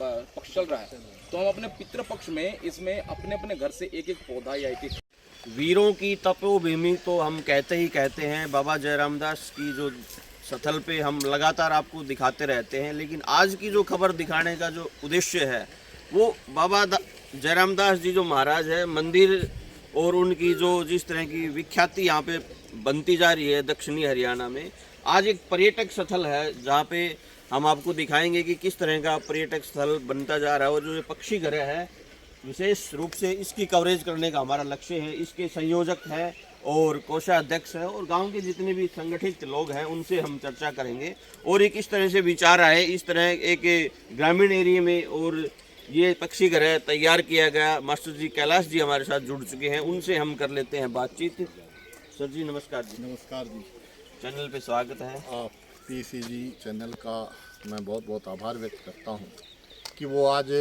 पक्ष चल रहा है, तो हम अपने पितृपक्ष में इसमें अपने अपने घर से एक एक पौधा या एक एक वीरों की तपोभूमि तो हम कहते ही कहते हैं। बाबा जयराम दास की जो स्थल पे हम लगातार आपको दिखाते रहते हैं, लेकिन आज की जो खबर दिखाने का जो उद्देश्य है वो बाबा जयराम दास जी जो महाराज है, मंदिर और उनकी जो जिस तरह की विख्याति यहाँ पे बनती जा रही है दक्षिणी हरियाणा में। आज एक पर्यटक स्थल है जहाँ पे हम आपको दिखाएंगे कि किस तरह का पर्यटक स्थल बनता जा रहा है। और जो ये पक्षी घर है, विशेष रूप से इसकी कवरेज करने का हमारा लक्ष्य है। इसके संयोजक है और कोषाध्यक्ष है और गांव के जितने भी संगठित लोग हैं उनसे हम चर्चा करेंगे और एक इस तरह से विचार आए, इस तरह एक ग्रामीण एरिया में और ये पक्षी घर है तैयार किया गया। मास्टर जी कैलाश जी हमारे साथ जुड़ चुके हैं, उनसे हम कर लेते हैं बातचीत। सर जी नमस्कार जी। नमस्कार जी। चैनल पे स्वागत है। आप पीसीजी चैनल का मैं बहुत बहुत आभार व्यक्त करता हूँ कि वो आज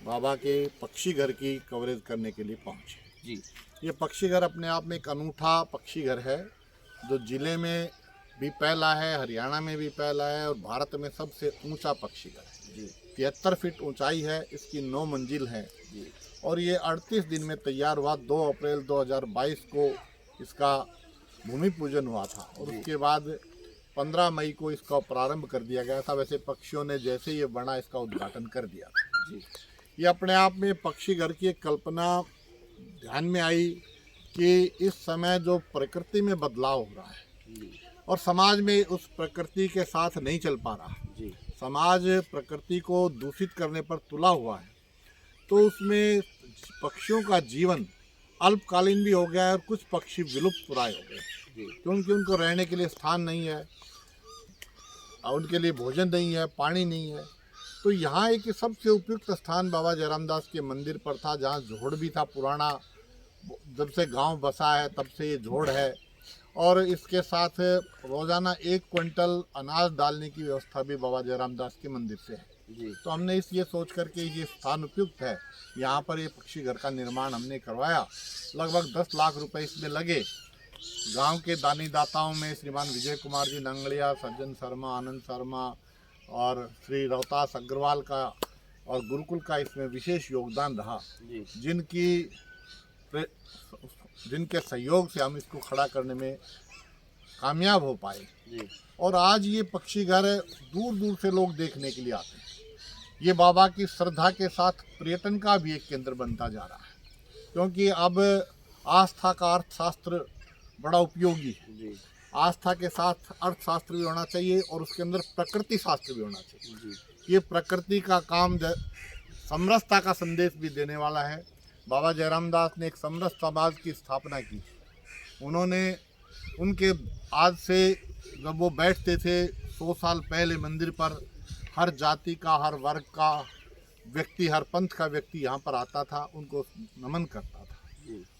बाबा के पक्षी घर की कवरेज करने के लिए पहुँचे जी। ये पक्षी घर अपने आप में एक अनूठा पक्षी घर है जो ज़िले में भी पहला है, हरियाणा में भी पहला है और भारत में सबसे ऊंचा पक्षी घर है जी। 73 फीट ऊंचाई है, इसकी 9 मंजिल है जी। और ये 38 दिन में तैयार हुआ। 2 अप्रैल 2022 को इसका भूमि पूजन हुआ था और उसके बाद 15 मई को इसका प्रारंभ कर दिया गया था। वैसे पक्षियों ने जैसे ये बना इसका उद्घाटन कर दिया था जी। ये अपने आप में पक्षी घर की एक कल्पना ध्यान में आई कि इस समय जो प्रकृति में बदलाव हो रहा है और समाज में उस प्रकृति के साथ नहीं चल पा रहा जी। समाज प्रकृति को दूषित करने पर तुला हुआ है, तो उसमें पक्षियों का जीवन अल्पकालीन भी हो गया है और कुछ पक्षी विलुप्त प्राय हो गए क्योंकि उनको रहने के लिए स्थान नहीं है, उनके लिए भोजन नहीं है, पानी नहीं है। तो यहाँ एक सबसे उपयुक्त स्थान बाबा जयराम दास के मंदिर पर था जहाँ झोड़ भी था पुराना, जब से गांव बसा है तब से ये झोड़ है और इसके साथ रोज़ाना 1 क्विंटल अनाज डालने की व्यवस्था भी बाबा जयराम दास के मंदिर से है जी। तो हमने ये सोच करके ये स्थान उपयुक्त है, यहाँ पर ये पक्षी घर का निर्माण हमने करवाया। लगभग 10 लाख रुपए इसमें लगे। गांव के दानी दाताओं में श्रीमान विजय कुमार जी नंगलिया, सज्जन शर्मा, आनंद शर्मा और श्री रोहतास अग्रवाल का और गुरुकुल का इसमें विशेष योगदान रहा, जिनके सहयोग से हम इसको खड़ा करने में कामयाब हो पाए जी। और आज ये पक्षी घर दूर दूर से लोग देखने के लिए आते हैं। ये बाबा की श्रद्धा के साथ पर्यटन का भी एक केंद्र बनता जा रहा है क्योंकि अब आस्था का अर्थशास्त्र बड़ा उपयोगी है। जी। आस्था के साथ अर्थशास्त्र भी होना चाहिए और उसके अंदर प्रकृति शास्त्र भी होना चाहिए जी। ये प्रकृति का काम समरसता का संदेश भी देने वाला है। बाबा जयराम दास ने एक समरस समाज की स्थापना की। उन्होंने उनके आज से जब वो बैठते थे 100 साल पहले मंदिर पर, हर जाति का, हर वर्ग का व्यक्ति, हर पंथ का व्यक्ति यहाँ पर आता था, उनको नमन करता था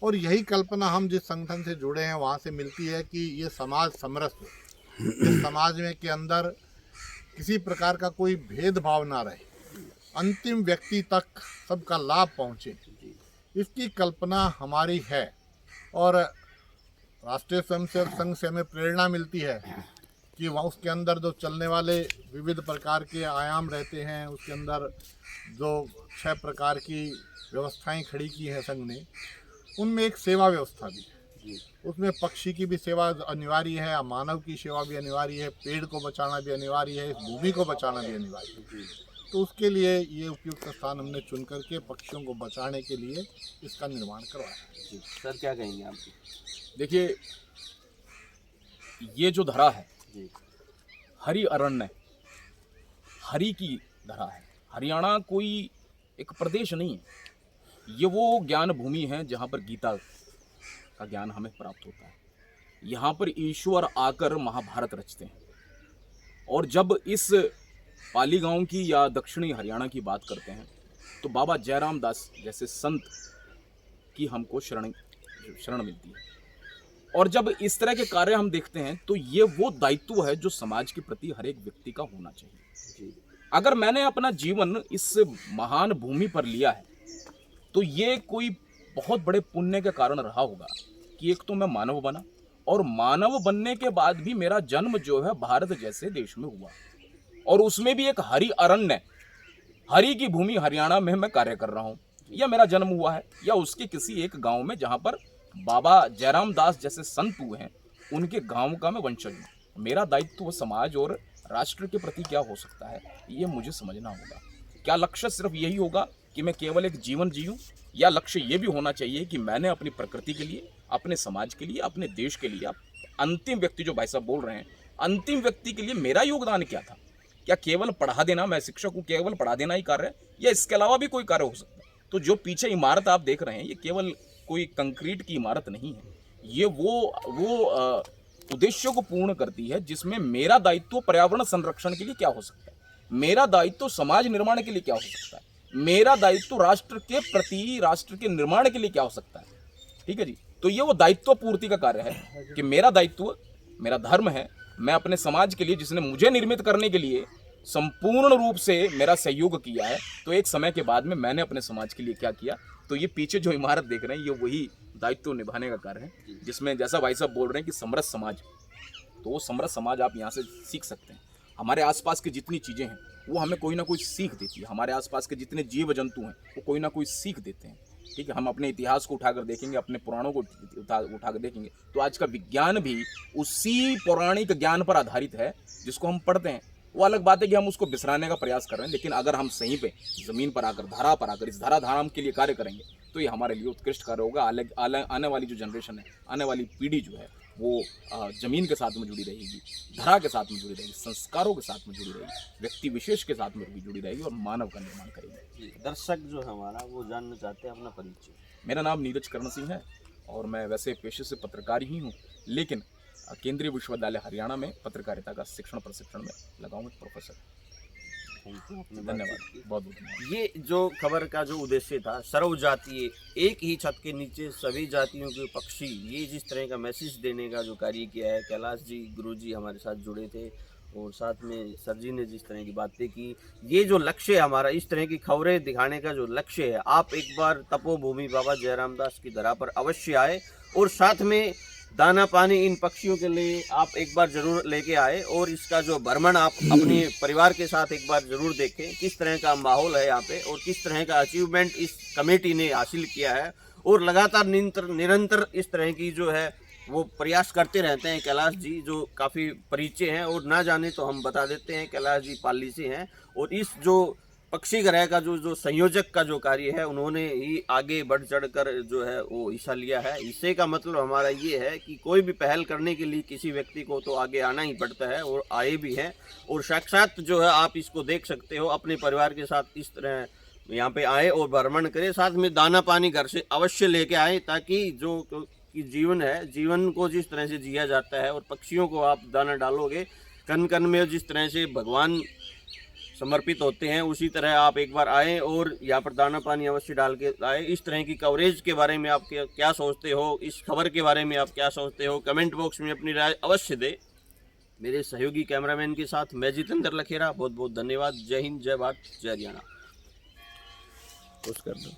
और यही कल्पना हम जिस संगठन से जुड़े हैं वहाँ से मिलती है कि ये समाज समरस हो, इस समाज में के अंदर किसी प्रकार का कोई भेदभाव ना रहे, अंतिम व्यक्ति तक सबका लाभ पहुँचे, इसकी कल्पना हमारी है। और राष्ट्रीय स्वयंसेवक संघ से हमें प्रेरणा मिलती है कि वहाँ उसके अंदर जो चलने वाले विविध प्रकार के आयाम रहते हैं, उसके अंदर जो 6 प्रकार की व्यवस्थाएं खड़ी की है संघ ने, उनमें एक सेवा व्यवस्था भी है। उसमें पक्षी की भी सेवा अनिवार्य है, मानव की सेवा भी अनिवार्य है, पेड़ को बचाना भी अनिवार्य है, इस भूमि को बचाना भी अनिवार्य है। तो उसके लिए ये उपयुक्त स्थान हमने चुन करके पक्षियों को बचाने के लिए इसका निर्माण करवाया। जी। सर क्या कहेंगे आप? देखिए, ये जो धरा है जी। हरि अरण्य, हरि की धरा है। हरियाणा कोई एक प्रदेश नहीं है, ये वो ज्ञान भूमि है जहाँ पर गीता का ज्ञान हमें प्राप्त होता है। यहाँ पर ईश्वर आकर महाभारत रचते हैं और जब इस पाली गांव की या दक्षिणी हरियाणा की बात करते हैं तो बाबा जयराम दास जैसे संत की हमको शरण मिलती है। और जब इस तरह के कार्य हम देखते हैं तो ये वो दायित्व है जो समाज के प्रति हर एक व्यक्ति का होना चाहिए। अगर मैंने अपना जीवन इस महान भूमि पर लिया है तो ये कोई बहुत बड़े पुण्य के कारण रहा होगा कि एक तो मैं मानव बना और मानव बनने के बाद भी मेरा जन्म जो है भारत जैसे देश में हुआ और उसमें भी एक हरि अरण्य, हरि की भूमि हरियाणा में मैं कार्य कर रहा हूँ, या मेरा जन्म हुआ है, या उसके किसी एक गांव में जहां पर बाबा जयराम दास जैसे संत हुए हैं, उनके गांव का मैं वंशज हूँ। मेरा दायित्व समाज और राष्ट्र के प्रति क्या हो सकता है, ये मुझे समझना होगा। क्या लक्ष्य सिर्फ यही होगा कि मैं केवल एक जीवन जीऊँ, या लक्ष्य ये भी होना चाहिए कि मैंने अपनी प्रकृति के लिए, अपने समाज के लिए, अपने देश के लिए, अंतिम व्यक्ति जो भाई साहब बोल रहे हैं, अंतिम व्यक्ति के लिए मेरा योगदान क्या था? क्या केवल पढ़ा देना, मैं शिक्षक हूँ, केवल पढ़ा देना ही कार्य है, या इसके अलावा भी कोई कार्य हो सकता है? तो जो पीछे इमारत आप देख रहे हैं, ये केवल कोई कंक्रीट की इमारत नहीं है, ये वो उद्देश्यों को पूर्ण करती है जिसमें मेरा दायित्व पर्यावरण संरक्षण के लिए क्या हो सकता है, मेरा दायित्व समाज निर्माण के लिए क्या हो सकता है, मेरा दायित्व राष्ट्र के प्रति, राष्ट्र के निर्माण के लिए क्या हो सकता है। ठीक है जी, तो ये वो दायित्व पूर्ति का कार्य है कि मेरा दायित्व, मेरा धर्म है, मैं अपने समाज के लिए, जिसने मुझे निर्मित करने के लिए संपूर्ण रूप से मेरा सहयोग किया है, तो एक समय के बाद में मैंने अपने समाज के लिए क्या किया। तो ये पीछे जो इमारत देख रहे हैं, ये वही दायित्व निभाने का कार्य है, जिसमें जैसा भाई साहब बोल रहे हैं कि समरस समाज, तो वो समरस समाज आप यहाँ से सीख सकते हैं। हमारे आसपास की जितनी चीज़ें हैं वो हमें कोई ना कोई सीख देती है, हमारे आसपास के जितने जीव जंतु हैं वो कोई ना कोई सीख देते हैं। ठीक है, हम अपने इतिहास को उठाकर देखेंगे, अपने पुराणों को उठाकर देखेंगे, तो आज का विज्ञान भी उसी पौराणिक ज्ञान पर आधारित है जिसको हम पढ़ते हैं। वो अलग बात है कि हम उसको बिसराने का प्रयास कर रहे हैं, लेकिन अगर हम सही पे ज़मीन पर आकर, धारा पर आकर, इस धाराधाम के लिए कार्य करेंगे तो ये हमारे लिए उत्कृष्ट कार्य होगा। आने वाली जो जनरेशन है, आने वाली पीढ़ी जो है, वो ज़मीन के साथ में जुड़ी रहेगी, धरा के साथ में जुड़ी रहेगी, संस्कारों के साथ में जुड़ी रहेगी, व्यक्ति विशेष के साथ में भी जुड़ी रहेगी और मानव का निर्माण करेगी। दर्शक जो हमारा वो जानना चाहते हैं अपना परिचय। मेरा नाम नीरज कर्ण सिंह है और मैं वैसे पेशे से पत्रकार ही हूँ, लेकिन केंद्रीय विश्वविद्यालय हरियाणा में पत्रकारिता का शिक्षण प्रशिक्षण में लगा हूँ, एक प्रोफेसर। धन्यवाद, बहुत बहुत धन्यवाद। ये जो खबर का जो उद्देश्य था, सर्वजातीय, एक ही छत के नीचे सभी जातियों के पक्षी, ये जिस तरह का मैसेज देने का जो कार्य किया है, कैलाश जी, गुरु जी हमारे साथ जुड़े थे और साथ में सर जी ने जिस तरह की बातें की, ये जो लक्ष्य है हमारा, इस तरह की खबरें दिखाने का जो लक्ष्य है, आप एक बार तपोभूमि बाबा जयराम दास की धरा पर अवश्य आए और साथ में दाना पानी इन पक्षियों के लिए आप एक बार जरूर लेके आए और इसका जो भ्रमण आप अपने परिवार के साथ एक बार जरूर देखें, किस तरह का माहौल है यहाँ पे और किस तरह का अचीवमेंट इस कमेटी ने हासिल किया है। और लगातार निरंतर इस तरह की जो है वो प्रयास करते रहते हैं कैलाश जी, जो काफ़ी परिचय हैं और ना जाने तो हम बता देते हैं कैलाश जी पाली से हैं और इस जो पक्षी ग्रह का जो संयोजक का जो कार्य है उन्होंने ही आगे बढ़ चढ़कर जो है वो हिस्सा लिया है। हिस्से का मतलब हमारा ये है कि कोई भी पहल करने के लिए किसी व्यक्ति को तो आगे आना ही पड़ता है और आए भी हैं और साक्षात जो है आप इसको देख सकते हो, अपने परिवार के साथ इस तरह यहाँ पे आए और भ्रमण करें, साथ में दाना पानी घर से अवश्य लेके आए ताकि जो कि जीवन है, जीवन को जिस तरह से जिया जाता है और पक्षियों को आप दाना डालोगे, कन कन में जिस तरह से भगवान समर्पित होते हैं, उसी तरह आप एक बार आए और यहाँ पर दाना पानी अवश्य डाल के आए। इस तरह की कवरेज के बारे में आप क्या सोचते हो, इस खबर के बारे में आप क्या सोचते हो, कमेंट बॉक्स में अपनी राय अवश्य दे। मेरे सहयोगी कैमरामैन के साथ मैं जितेंद्र लखेरा, बहुत बहुत धन्यवाद। जय हिंद, जय भारत, जय हरियाणा। कर दो।